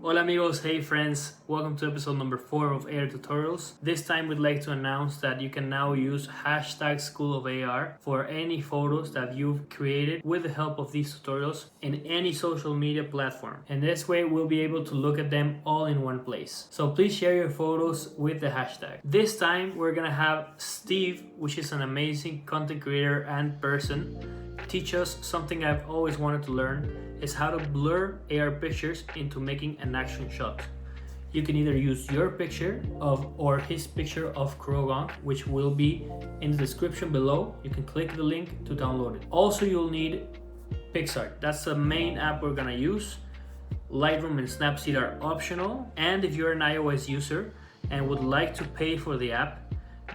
Hola amigos, hey friends, welcome to episode number 4 of AR Tutorials. This time we'd like to announce that you can now use hashtag School of AR for any photos that you've created with the help of these tutorials in any social media platform. And this way we'll be able to look at them all in one place. So please share your photos with the hashtag. This time we're gonna have Steve, which is an amazing content creator and person, teach us something I've always wanted to learn, is how to blur AR pictures into making an action shot. You can either use your picture or his picture of Krogan, which will be in the description below. You can click the link to download it. Also, you'll need PicsArt. That's the main app we're gonna use. Lightroom and Snapseed are optional. And if you're an iOS user and would like to pay for the app,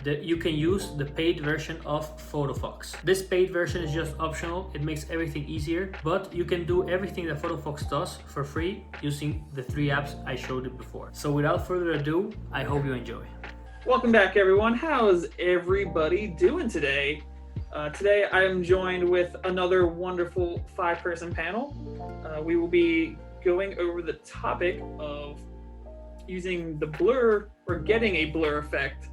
you can use the paid version of Photofox. This paid version is just optional. It makes everything easier, but you can do everything that Photofox does for free using the 3 apps I showed you before. So without further ado, I hope you enjoy. Welcome back, everyone. How's everybody doing today? Today I am joined with another wonderful 5-person panel. We will be going over the topic of using the blur or getting a blur effect,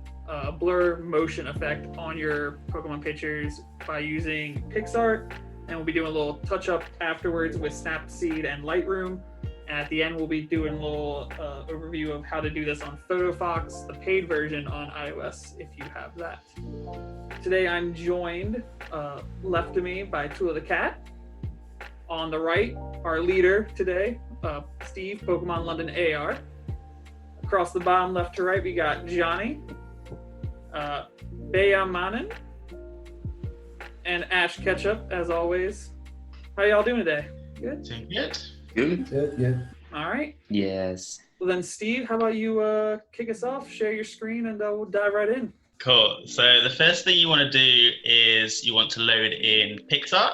blur motion effect on your Pokemon pictures by using PicsArt, and we'll be doing a little touch up afterwards with Snapseed and Lightroom. And at the end, we'll be doing a little overview of how to do this on Photofox, the paid version on iOS, if you have that. Today, I'm joined left of me by Tuula The Cat. On the right, our leader today, Steve, Pokemon LDN AR. Across the bottom, left to right, we got Johnny, Bejemannen, and Ash Ketzchup, as always. How y'all doing today? Good? Doing good. Good, yeah. All right. Yes. Well then, Steve, how about you kick us off, share your screen, and we'll dive right in. Cool. So the first thing you want to do is you want to load in PicsArt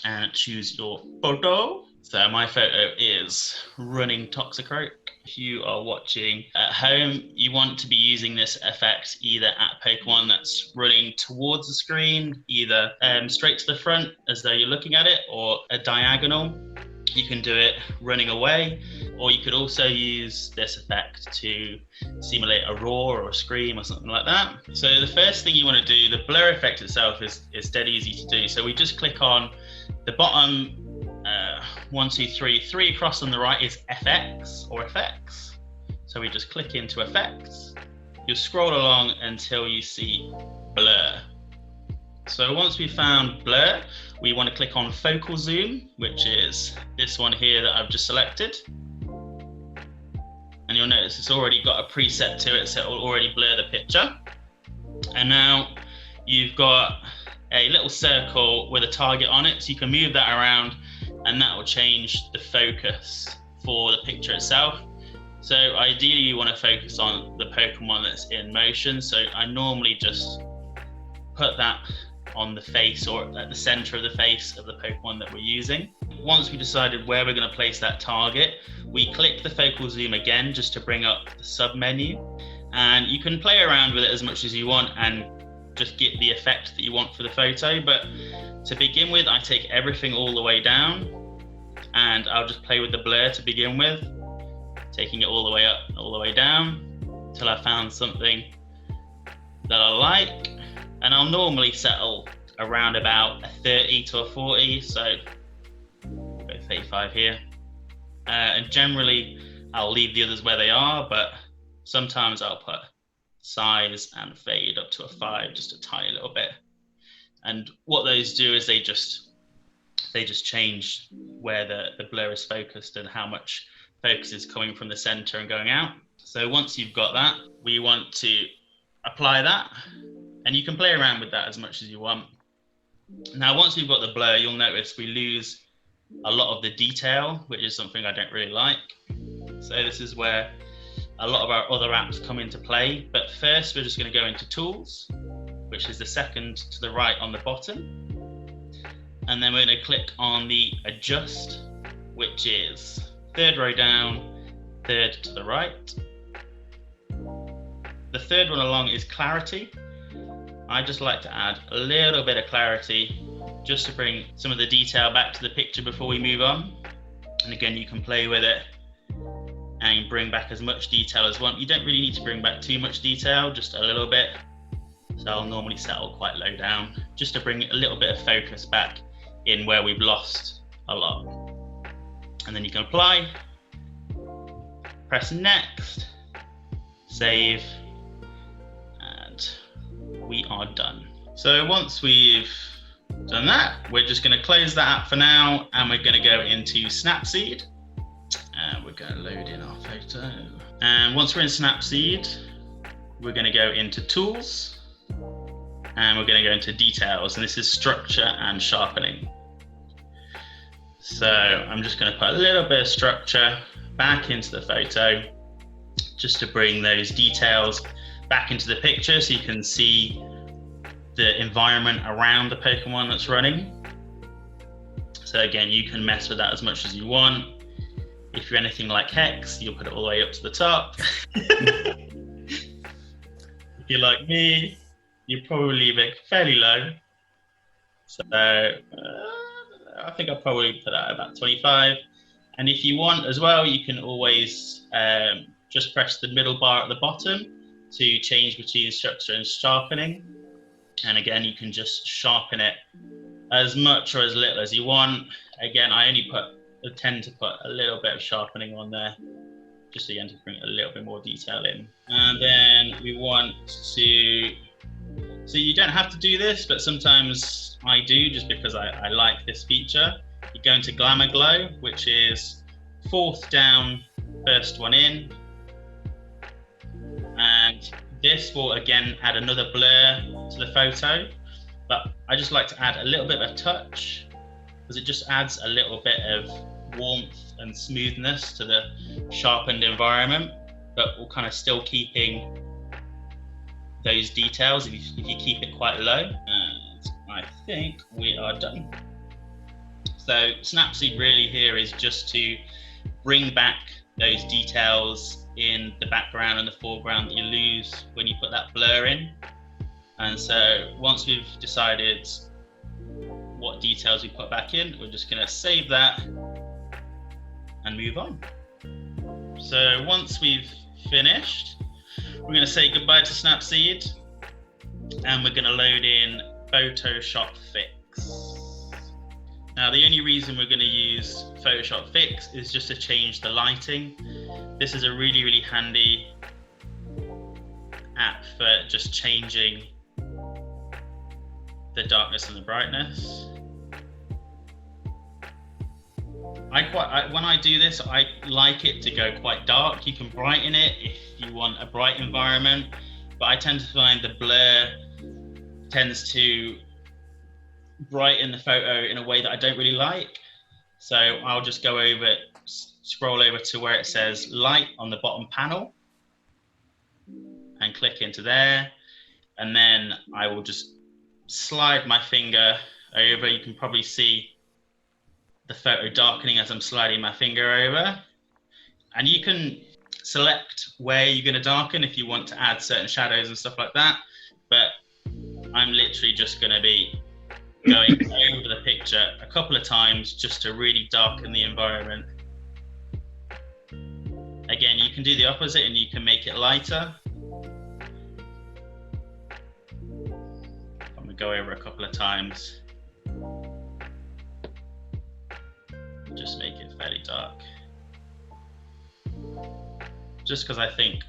and choose your photo. So my photo is running Toxicroak. If you are watching at home, you want to be using this effect either at Pokemon that's running towards the screen, either straight to the front as though you're looking at it, or a diagonal. You can do it running away, or you could also use this effect to simulate a roar or a scream or something like that. So the first thing you want to do, the blur effect itself is dead easy to do. So we just click on the bottom 1, 2, 3 across on the right is FX or effects. So we just click into effects. You'll scroll along until you see blur. So once we've found blur, we want to click on focal zoom, which is this one here that I've just selected. And you'll notice it's already got a preset to it, so it will already blur the picture. And now you've got a little circle with a target on it, so you can move that around and that will change the focus for the picture itself. So ideally you want to focus on the Pokemon that's in motion. So I normally just put that on the face or at the center of the face of the Pokemon that we're using. Once we decided where we're going to place that target, we click the focal zoom again just to bring up the sub menu, and you can play around with it as much as you want and just get the effect that you want for the photo. But to begin with, I take everything all the way down and I'll just play with the blur to begin with, taking it all the way up and all the way down until I found something that I like. And I'll normally settle around about a 30 to a 40, so go 35 here. And generally I'll leave the others where they are, but sometimes I'll put size and fade up to a 5, just a tiny little bit. And what those do is they just change where the blur is focused and how much focus is coming from the center and going out. So once you've got that, we want to apply that, and you can play around with that as much as you want. Now, once we've got the blur, you'll notice we lose a lot of the detail, which is something I don't really like. So this is where a lot of our other apps come into play. But first, we're just going to go into Tools, which is the second to the right on the bottom. And then we're going to click on the Adjust, which is 3rd row down, 3rd to the right. The 3rd one along is Clarity. I just like to add a little bit of clarity just to bring some of the detail back to the picture before we move on. And again, you can play with it and bring back as much detail as you want. You don't really need to bring back too much detail, just a little bit. So I'll normally settle quite low down, just to bring a little bit of focus back in where we've lost a lot. And then you can apply, press next, save, and we are done. So once we've done that, we're just going to close that app for now, and we're going to go into Snapseed, and we're going to load in our photo. And once we're in Snapseed, we're going to go into Tools, and we're going to go into Details, and this is Structure and Sharpening. So I'm just going to put a little bit of structure back into the photo, just to bring those details back into the picture so you can see the environment around the Pokemon that's running. So again, you can mess with that as much as you want. If you're anything like Hex, you'll put it all the way up to the top. If you're like me, you probably leave it fairly low. So I think I'll probably put that at about 25. And if you want as well, you can always just press the middle bar at the bottom to change between structure and sharpening. And again, you can just sharpen it as much or as little as you want. Again, I tend to put a little bit of sharpening on there, just again to bring a little bit more detail in. And then we want to, so you don't have to do this, but sometimes I do, just because I like this feature. You go into Glamour Glow, which is 4th down, first one in. And this will again add another blur to the photo, but I just like to add a little bit of touch, because it just adds a little bit of warmth and smoothness to the sharpened environment, but we're kind of still keeping those details if you keep it quite low. And I think we are done. So Snapseed really here is just to bring back those details in the background and the foreground that you lose when you put that blur in. And so once we've decided what details we put back in, we're just going to save that and move on. So once we've finished, we're going to say goodbye to Snapseed, and we're going to load in Photoshop Fix. Now, the only reason we're going to use Photoshop Fix is just to change the lighting. This is a really, really handy app for just changing the darkness and the brightness. When I do this, I like it to go quite dark. You can brighten it if you want a bright environment, but I tend to find the blur tends to brighten the photo in a way that I don't really like. So I'll just go over, scroll over to where it says light on the bottom panel and click into there. And then I will just slide my finger over. You can probably see the photo darkening as I'm sliding my finger over. And you can select where you're going to darken if you want to add certain shadows and stuff like that. But I'm literally just going to be going over the picture a couple of times just to really darken the environment. Again, you can do the opposite and you can make it lighter. I'm going to go over a couple of times. Just make it fairly dark. Just because I think,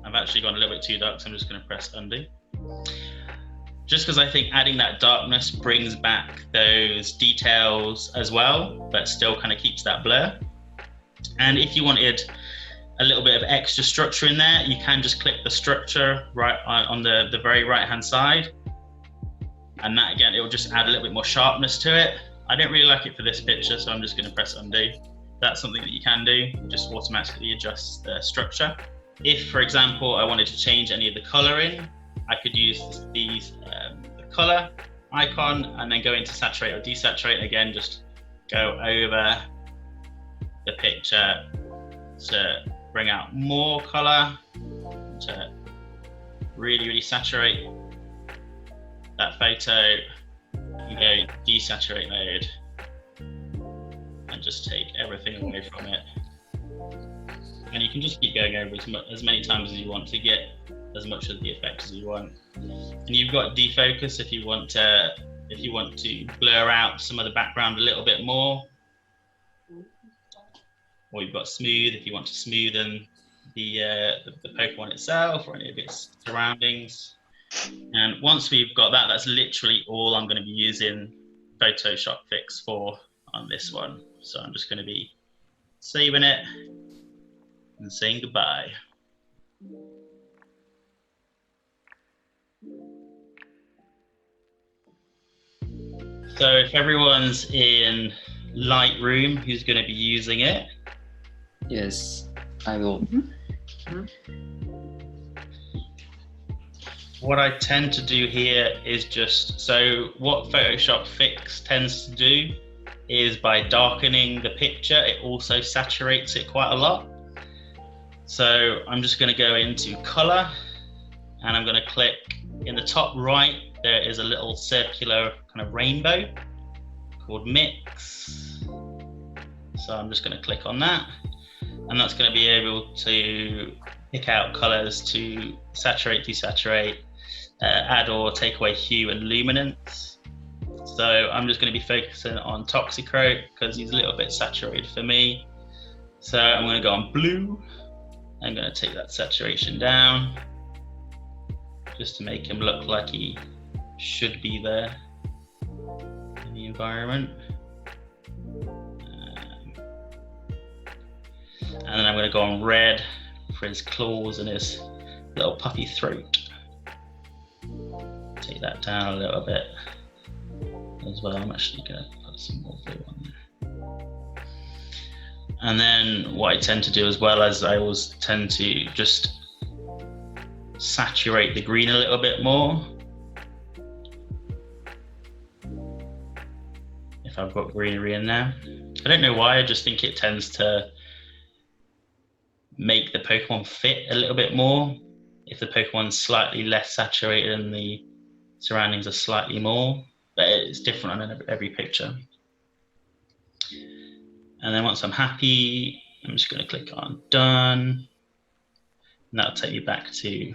I've actually gone a little bit too dark, so I'm just going to press undo. Just because I think adding that darkness brings back those details as well, but still kind of keeps that blur. And if you wanted a little bit of extra structure in there, you can just click the structure right on the very right hand side. And that again, it will just add a little bit more sharpness to it. I don't really like it for this picture, so I'm just going to press undo. That's something that you can do, just automatically adjust the structure. If, for example, I wanted to change any of the coloring, I could use the color icon and then go into saturate or desaturate. Again, just go over the picture to bring out more color, to really, really saturate that photo, and go desaturate mode and just take everything away from it. And you can just keep going over as many times as you want to get as much of the effect as you want. And you've got defocus if you want to blur out some of the background a little bit more. Or you've got smooth if you want to smoothen the Pokemon itself or any of its surroundings. And once we've got that, that's literally all I'm going to be using Photoshop Fix for on this one. So I'm just going to be saving it and saying goodbye. So if everyone's in Lightroom who's going to be using it? Yes, I will. What I tend to do here is so what Photoshop Fix tends to do is by darkening the picture, it also saturates it quite a lot. So I'm just going to go into color and I'm going to click in the top right. There is a little circular kind of rainbow called Mix. So I'm just going to click on that, and that's going to be able to pick out colors to saturate, desaturate, add or take away hue and luminance. So I'm just going to be focusing on Toxicroak because he's a little bit saturated for me. So I'm going to go on blue. I'm going to take that saturation down just to make him look like he should be there in the environment. And then I'm going to go on red for his claws and his little puffy throat. Take that down a little bit as well. I'm actually going to put some more blue on there. And then what I tend to do as well is I always tend to just saturate the green a little bit more. If I've got greenery in there. I don't know why, I just think it tends to make the Pokemon fit a little bit more if the Pokemon's slightly less saturated and the surroundings are slightly more, but it's different on every picture. And then once I'm happy, I'm just going to click on done, and that'll take me back to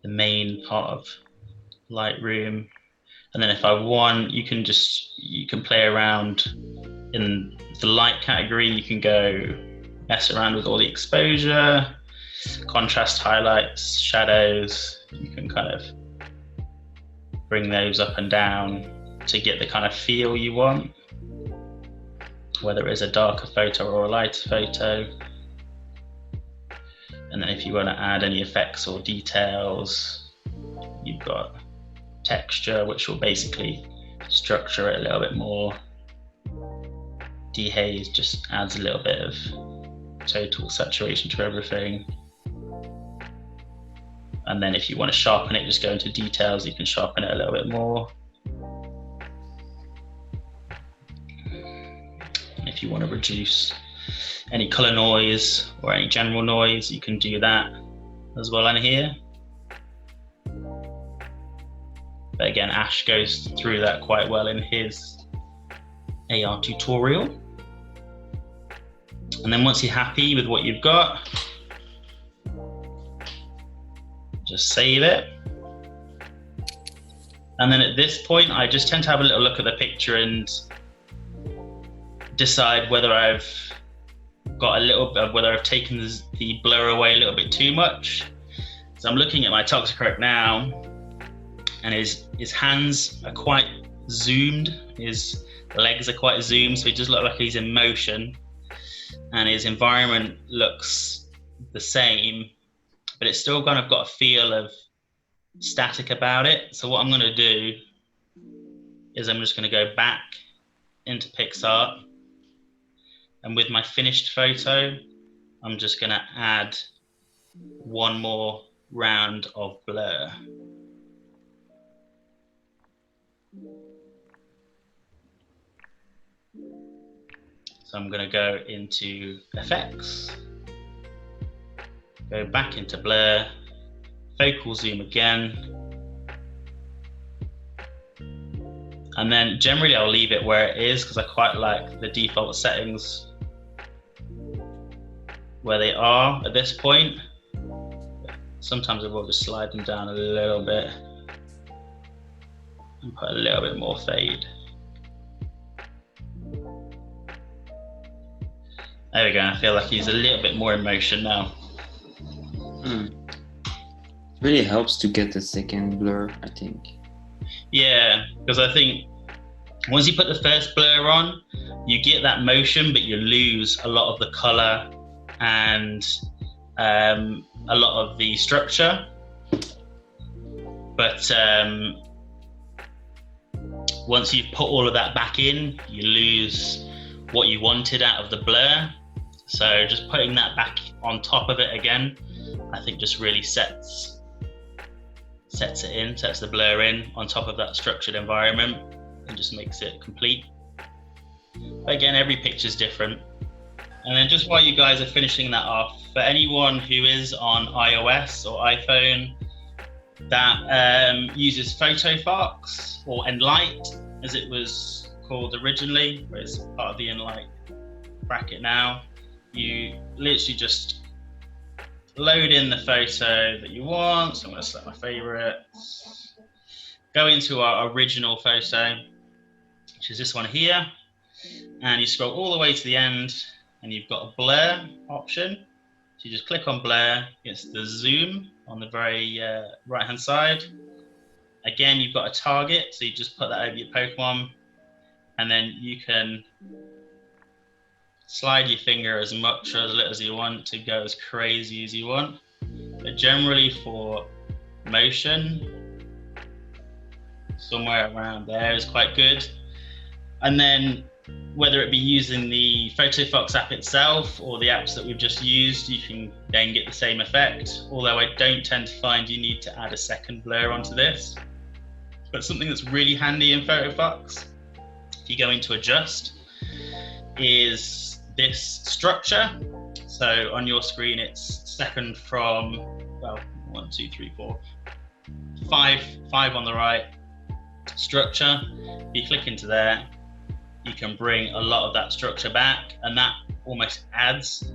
the main part of Lightroom. And then if I want, you can play around in the light category. You can go mess around with all the exposure, contrast, highlights, shadows. You can kind of bring those up and down to get the kind of feel you want, whether it's a darker photo or a lighter photo. And then if you want to add any effects or details, you've got texture, which will basically structure it a little bit more. Dehaze just adds a little bit of total saturation to everything. And then if you want to sharpen it, just go into details, you can sharpen it a little bit more. And if you want to reduce any color noise or any general noise, you can do that as well in here. But again, Ash goes through that quite well in his AR tutorial. And then once you're happy with what you've got, just save it. And then at this point, I just tend to have a little look at the picture and decide whether I've got a little bit of, whether I've taken the blur away a little bit too much. So I'm looking at my Toxicroak now, and his hands are quite zoomed, his legs are quite zoomed, so he just looks like he's in motion, and his environment looks the same, but it's still kind of got a feel of static about it. So what I'm going to do is I'm just going to go back into PixArt, and with my finished photo, I'm just going to add one more round of blur. So I'm going to go into effects, go back into blur, focal zoom again, and then generally I'll leave it where it is because I quite like the default settings. where they are at this point. Sometimes I will just slide them down a little bit and put a little bit more fade. There we go, I feel like he's a little bit more in motion now. It really helps to get a second blur, I think. Yeah, because I think once you put the first blur on, you get that motion, but you lose a lot of the color and a lot of the structure. But once you've put all of that back in, you lose what you wanted out of the blur. So just putting that back on top of it again, I think just really sets the blur in on top of that structured environment and just makes it complete. But again, every picture's different. And then just while you guys are finishing that off, for anyone who is on iOS or iPhone that uses Photofox or Enlight, as it was called originally, but it's part of the Enlight bracket now, you literally just load in the photo that you want. So I'm going to select my favorites, go into our original photo, which is this one here, and you scroll all the way to the end and you've got a blur option. So you just click on blur, it's the zoom on the very right hand side. Again, you've got a target, so you just put that over your Pokemon, and then you can slide your finger as much or as little as you want to go as crazy as you want. But generally for motion, somewhere around there is quite good. And then whether it be using the Photofox app itself or the apps that we've just used, you can then get the same effect. Although I don't tend to find you need to add a second blur onto this. But something that's really handy in Photofox, if you go into adjust, is this structure. So on your screen, it's second from, well, 1, 2, 3, 4, 5 on the right, structure. If you click into there, you can bring a lot of that structure back, and that almost adds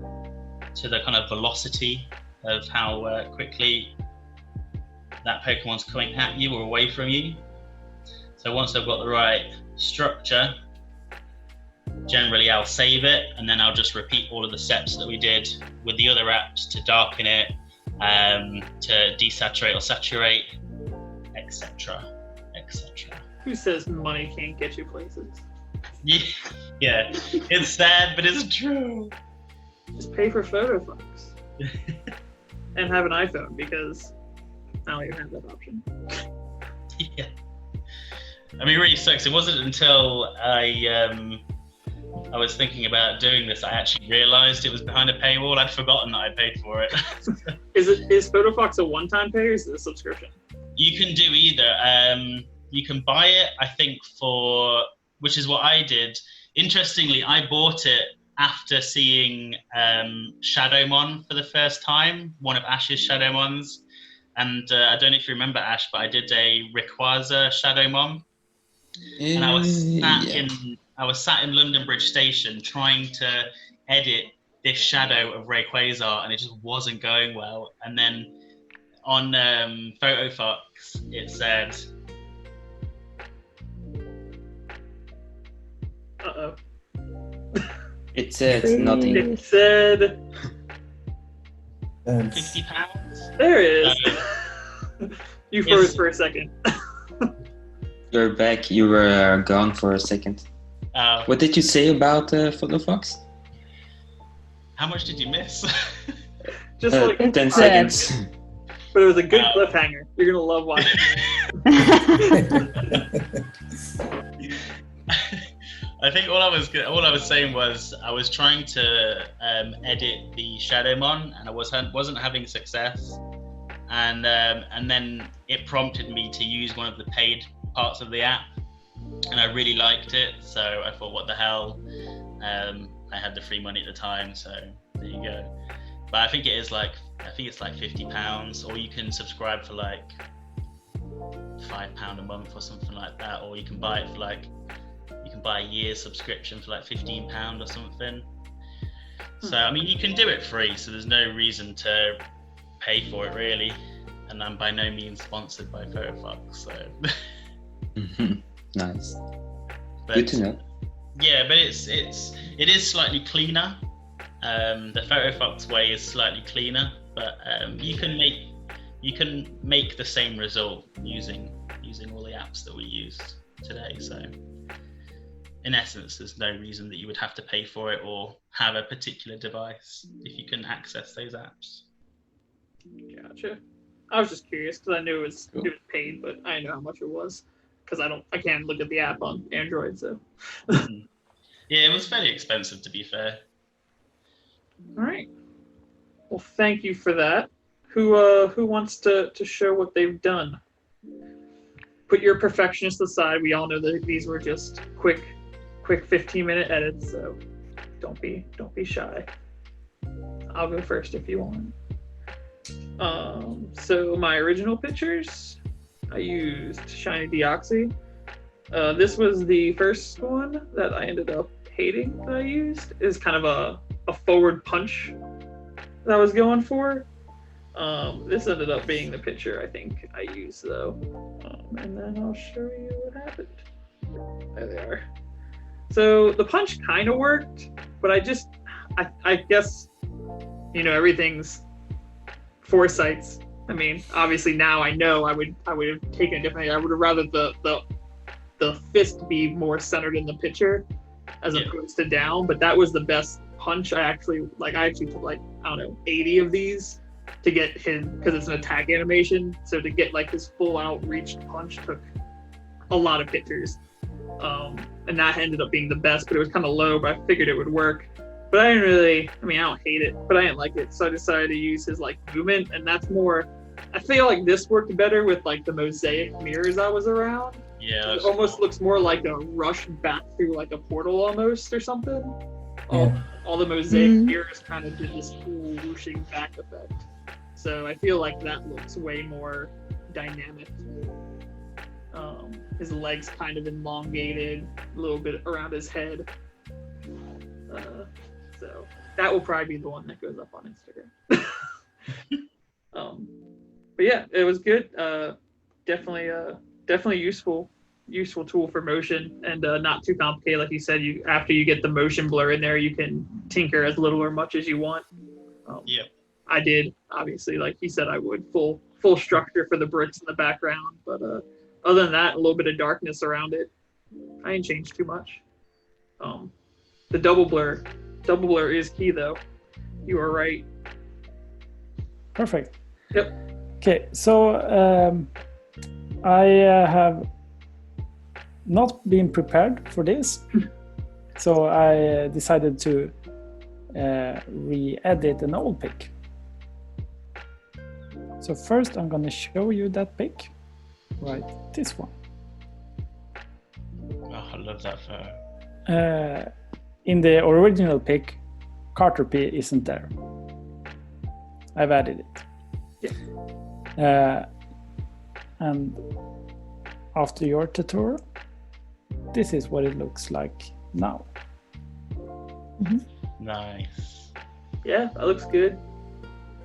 to the kind of velocity of how quickly that Pokemon's coming at you or away from you. So once I've got the right structure, generally I'll save it, and then I'll just repeat all of the steps that we did with the other apps to darken it, to desaturate or saturate, etc., etc. Who says money can't get you places? Yeah, it's sad, but it's true. Just pay for Photofox and have an iPhone, because I don't even have that option. Yeah, I mean, it really sucks. It wasn't until I was thinking about doing this I actually realized it was behind a paywall. I'd forgotten that I paid for it. Is Photofox a one-time pay, or is it a subscription? You can do either. You can buy it, I think, for, which is what I did. Interestingly, I bought it after seeing Shadowmon for the first time, one of Ash's Shadowmons. And I don't know if you remember, Ash, but I did a Rayquaza Shadowmon. And I was sat in London Bridge Station trying to edit this shadow of Rayquaza, and it just wasn't going well. And then on Photofox, it said, uh-oh. It said nothing. It said £50. There it is. You froze for a second. You're back. You were gone for a second. What did you say about Photofox? How much did you miss? Just like 10 seconds. But it was a good cliffhanger. You're gonna love watching. I think all I was saying was I was trying to edit the Shadowmon, and I wasn't having success, and then it prompted me to use one of the paid parts of the app, and I really liked it, so I thought, what the hell, I had the free money at the time, so there you go. But I think it's like £50, or you can subscribe for like £5 a month or something like that, or you can buy it for like, you can buy a year's subscription for like £15 or something. So, I mean, you can do it free, so there's no reason to pay for it, really. And I'm by no means sponsored by Photofox, so... Nice. But, good to know. Yeah, but it is slightly cleaner. The Photofox way is slightly cleaner, but you can make the same result using all the apps that we use today. So in essence, there's no reason that you would have to pay for it or have a particular device if you can access those apps. Gotcha. I was just curious because I knew it was paid, but I didn't know how much it was because I can't look at the app on Android. So yeah, it was fairly expensive, to be fair. All right. Well, thank you for that. Who wants to show what they've done? Put your perfectionist aside. We all know that these were just quick 15-minute edits, so don't be shy. I'll go first if you want. So my original pictures, I used Shiny Deoxy. This was the first one that I ended up hating that I used. Is kind of a forward punch that I was going for. This ended up being the picture I think I used though. And then I'll show you what happened. There they are. So the punch kind of worked, but I guess, you know, everything's foresights. I mean, obviously now I know I would have taken it differently. I would have rather the fist be more centered in the picture as opposed to down, but that was the best punch. I actually took like, I don't know, 80 of these to get his, because it's an attack animation, so to get like his full out reached punch took a lot of pictures. And that ended up being the best, but it was kind of low, but I figured it would work. But I don't hate it, but I didn't like it, so I decided to use his like movement, and that's more, I feel like this worked better with like the mosaic mirrors I was around. Yeah. It almost looks more like a rush back through like a portal almost or something. All the mosaic mirrors kind of did this cool whooshing back effect. So I feel like that looks way more dynamic. His legs kind of elongated, a little bit around his head. So that will probably be the one that goes up on Instagram. But yeah, it was good. Definitely useful tool for motion, and not too complicated. Like you said, after you get the motion blur in there, you can tinker as little or much as you want. Yeah. I did, obviously, like he said, I would full structure for the bricks in the background, but other than that, a little bit of darkness around it. I didn't change too much. The double blur is key though. You are right. Perfect. Yep. Okay, so I have not been prepared for this, so I decided to re-edit an old pic. So first I'm going to show you that pic, right, this one. Oh, I love that photo. In the original pic, Caterpie isn't there. I've added it. Yeah. And after your tutorial, this is what it looks like now. Nice. Yeah, that looks good.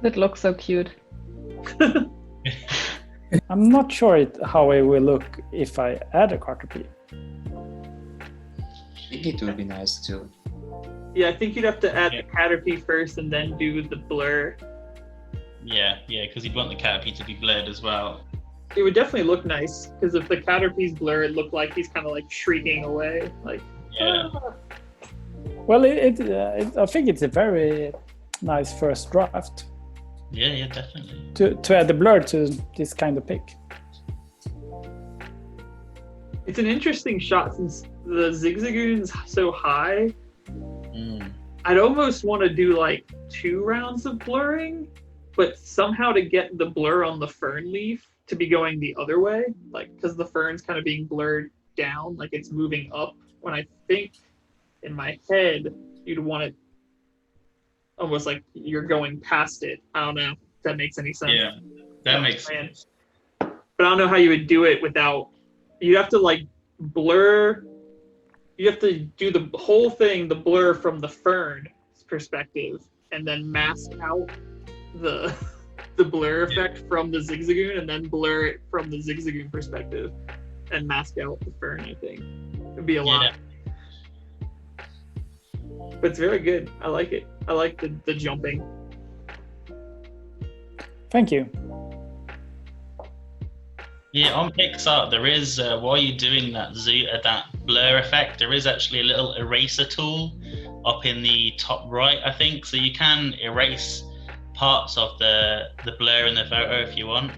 That looks so cute. I'm not sure how it will look if I add a Caterpie. I think it would be nice too. Yeah, I think you'd have to add the Caterpie first and then do the blur. Yeah, because you'd want the Caterpie to be blurred as well. It would definitely look nice, because if the Caterpie's blur, it looked like he's kind of like shrieking away. Like, yeah. Well, I think it's a very nice first draft. Yeah, definitely. To add the blur to this kind of pic. It's an interesting shot since the Zigzagoon's so high. I'd almost want to do like 2 rounds of blurring, but somehow to get the blur on the fern leaf to be going the other way, like because the fern's kind of being blurred down, like it's moving up, when I think in my head you'd want it almost like you're going past it. I don't know if that makes any sense. Yeah, that makes sense. But I don't know how you would do it without, you'd have to like blur, you have to do the whole thing, the blur from the fern perspective and then mask out the blur effect from the Zigzagoon and then blur it from the Zigzagoon perspective and mask out the fern, I think. It'd be a lot. But it's very good. I like it. I like the jumping. Thank you. Yeah, on Pixar, there is, while you're doing that blur effect, there is actually a little eraser tool up in the top right, I think. So you can erase parts of the blur in the photo if you want.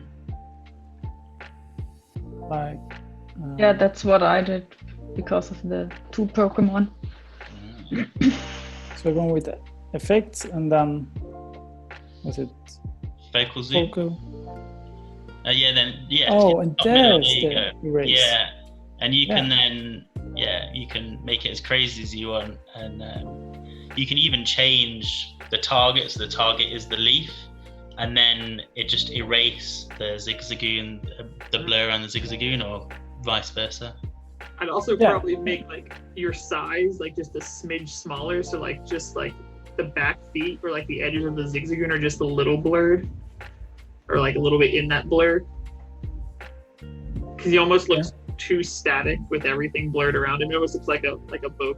Like, Yeah, that's what I did because of the 2 Pokemon. So we're going with the effects and then was it Focal zoom. focal? Yeah. Oh, and there's you the go. erase. Yeah, and you Yeah. can then, you can make it as crazy as you want, and you can even change the target. So the target is the leaf, and then it just erase the Zigzagoon, the blur on the Zigzagoon, or vice versa. I'd also probably make like your size like just a smidge smaller, so like just like the back feet or like the edges of the Zigzagoon are just a little blurred, or like a little bit in that blur, because he almost looks too static with everything blurred around him. It almost looks like a bokeh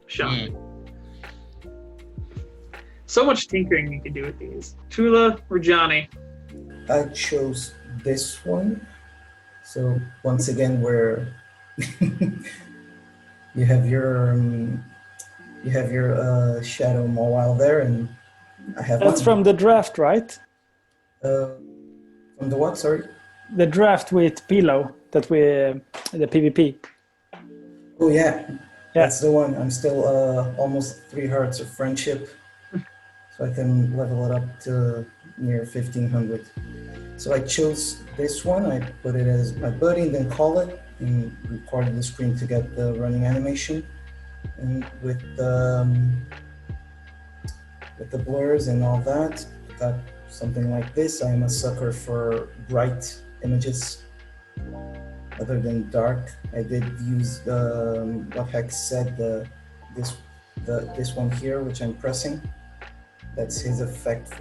shot. So much tinkering you can do with these. Tuula or Johnny? I chose this one. So once again, where you have your shadow mobile there, and I have That's one. from the draft, right? From the what? Sorry. The draft with Pilo that we the PvP. Oh yeah, that's the one. I'm still almost 3 hearts of friendship, so I can level it up to near 1500. So I chose this one. I put it as my buddy, and then call it, and recorded the screen to get the running animation. And with the blurs and all that, got something like this. I am a sucker for bright images, other than dark. I did use what Hex said, this one here, which I'm pressing. That's his effect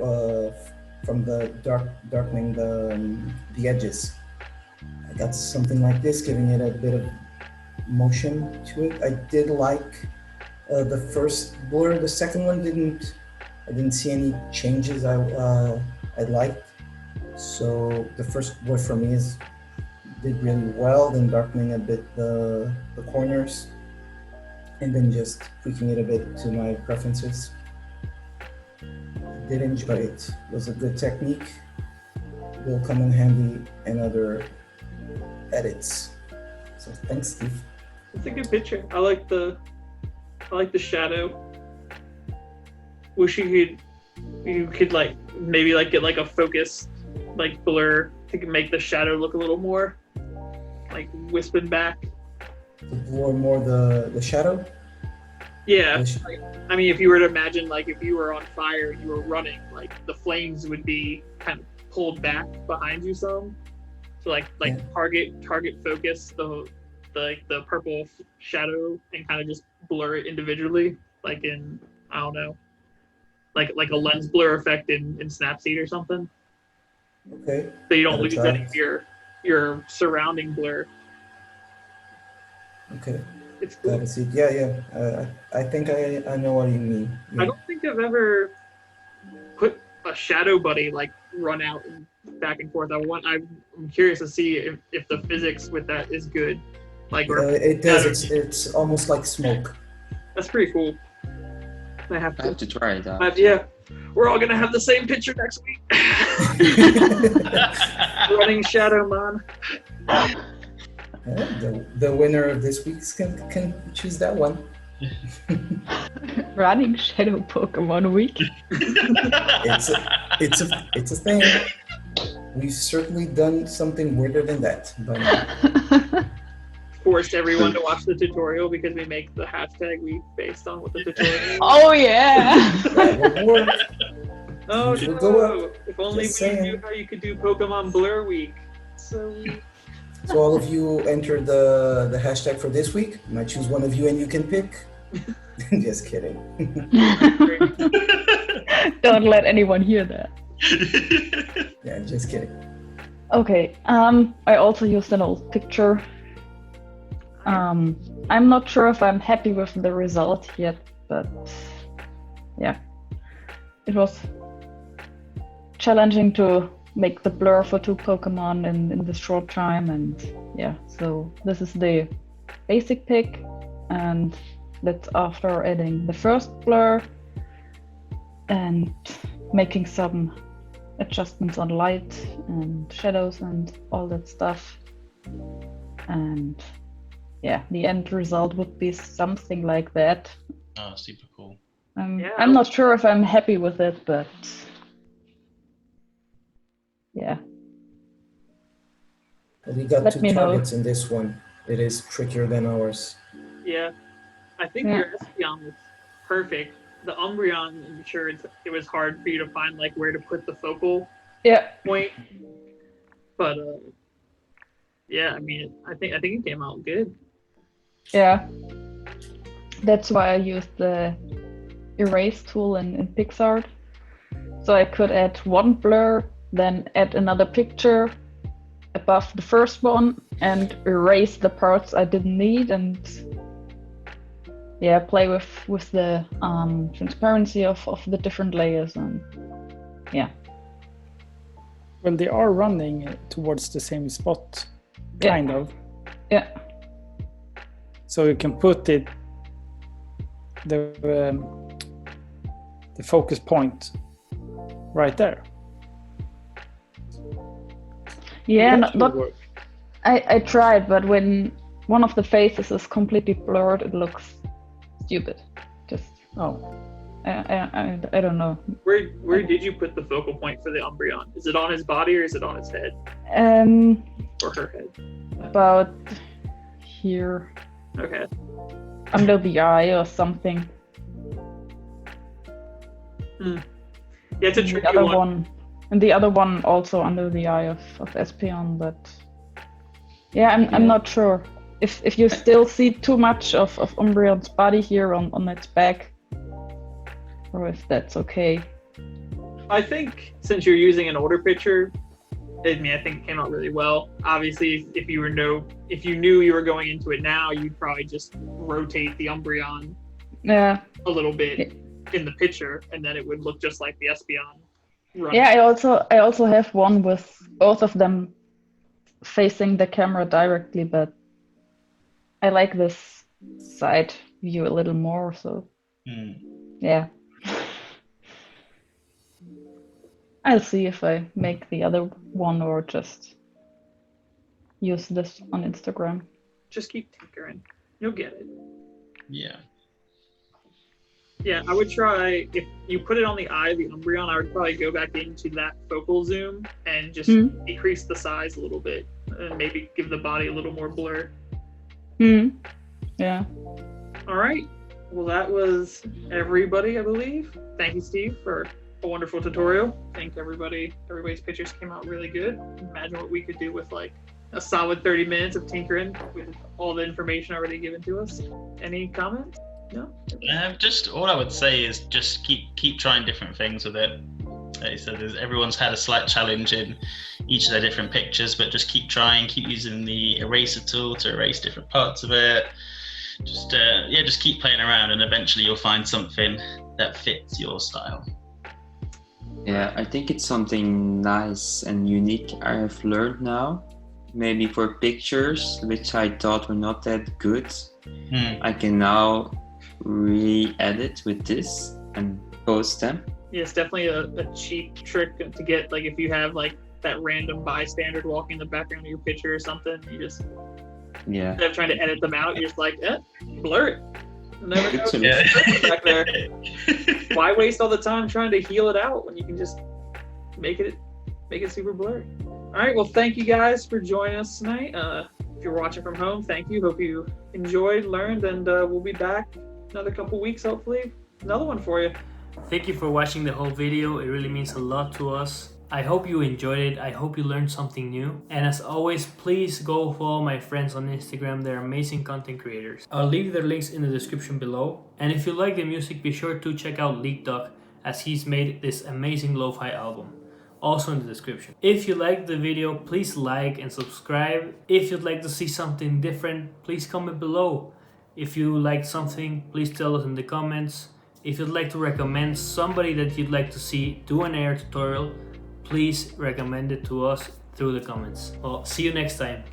from the darkening the edges. I got something like this, giving it a bit of motion to it. I did like the first blur. The second one I didn't see any changes I liked. So the first blur for me did really well, then darkening a bit the corners, and then just tweaking it a bit to my preferences. Did enjoy it. It was a good technique. Will come in handy in other edits. So thanks, Steve. It's a good picture. I like the shadow. Wish you could like maybe like get like a focus like blur to make the shadow look a little more like wisping back. To blur more the shadow? Yeah. I mean, if you were to imagine like if you were on fire and you were running, like the flames would be kind of pulled back behind you some. So like target focus the purple shadow and kind of just blur it individually, like in, I don't know, like a lens blur effect in Snapseed or something. Okay. So you don't lose any of your surrounding blur. Okay. It's cool. Yeah. I think I know what you mean. Yeah. I don't think I've ever put a shadow buddy like run out and back and forth. I'm curious to see if the physics with that is good. Like it does. It's almost like smoke. That's pretty cool. I have to try it out. Yeah, we're all gonna have the same picture next week. Running Shadow Man. The winner of this week's can choose that one. Running Shadow Pokemon Week. It's a thing. We've certainly done something weirder than that, but forced everyone to watch the tutorial because we make the hashtag week based on what the tutorial is. Oh yeah. Oh no! If only we knew how you could do Pokemon Blur Week. So all of you enter the hashtag for this week. I might choose one of you and you can pick. Just kidding. Don't let anyone hear that. Yeah, just kidding. Okay, I also used an old picture. I'm not sure if I'm happy with the result yet, but yeah. It was challenging to make the blur for 2 Pokemon in this short time, and yeah, so this is the basic pick, and that's after adding the first blur and making some adjustments on light and shadows and all that stuff. And yeah, the end result would be something like that. Oh, super cool. I'm not sure if I'm happy with it, but yeah. We got Let 2 me know. targets in this one. It is trickier than ours. Yeah, I think your Espeon was perfect. The Umbreon, I'm sure it was hard for you to find like where to put the focal point. But yeah, I mean, I think it came out good. Yeah, that's why I used the erase tool in PixArt, so I could add 1 blur, then add another picture above the first one and erase the parts I didn't need, and yeah, play with the transparency of the different layers, and yeah. Well, they are running towards the same spot, kind of. Yeah. So you can put the focus point right there. Yeah, I tried, but when one of the faces is completely blurred, it looks stupid. Just I don't know. Where did you put the focal point for the Umbreon? Is it on his body or is it on his head? Or her head? About here. Okay. Under the eye or something. Yeah, it's a tricky one. And the other one also under the eye of Espeon, but yeah, I'm not sure. If you still see too much of Umbreon's body here on its back, or if that's okay. I think since you're using an older picture, I think it came out really well. Obviously, if you knew you were going into it now, you'd probably just rotate the Umbreon a little bit in the picture, and then it would look just like the Espeon running. Yeah, I also have one with both of them facing the camera directly, but I like this side view a little more, so yeah. I'll see if I make the other one or just use this on Instagram. Just keep tinkering. You'll get it. Yeah. Yeah, I would try, if you put it on the eye of the Umbreon, I would probably go back into that focal zoom and just decrease the size a little bit and maybe give the body a little more blur. Yeah. All right. Well, that was everybody, I believe. Thank you, Steve, for a wonderful tutorial. I think everybody's pictures came out really good. Imagine what we could do with like a solid 30 minutes of tinkering with all the information already given to us. Any comments? No? Just all I would say is just keep trying different things with it. Like you said, everyone's had a slight challenge in each of their different pictures, but just keep trying, keep using the eraser tool to erase different parts of it. Just keep playing around, and eventually you'll find something that fits your style. Yeah, I think it's something nice and unique I have learned now. Maybe for pictures, which I thought were not that good, I can now re-edit with this and post them. Yeah, it's definitely a cheap trick to get, like if you have like that random bystander walking in the background of your picture or something, you just instead of trying to edit them out, you're just like, blur it. Never know back there. Why waste all the time trying to heal it out when you can just make it super blurry? All right, well, thank you guys for joining us tonight. If you're watching from home, thank you. Hope you enjoyed, learned, and we'll be back another couple weeks, hopefully. Another one for you. Thank you for watching the whole video. It really means a lot to us. I hope you enjoyed it. I hope you learned something new. And as always, please go follow my friends on Instagram. They're amazing content creators. I'll leave their links in the description below. And if you like the music, be sure to check out Leak Dog, as he's made this amazing lo-fi album. Also in the description. If you liked the video, please like and subscribe. If you'd like to see something different, please comment below. If you liked something, please tell us in the comments. If you'd like to recommend somebody that you'd like to see do an AR tutorial, please recommend it to us through the comments. Well, see you next time.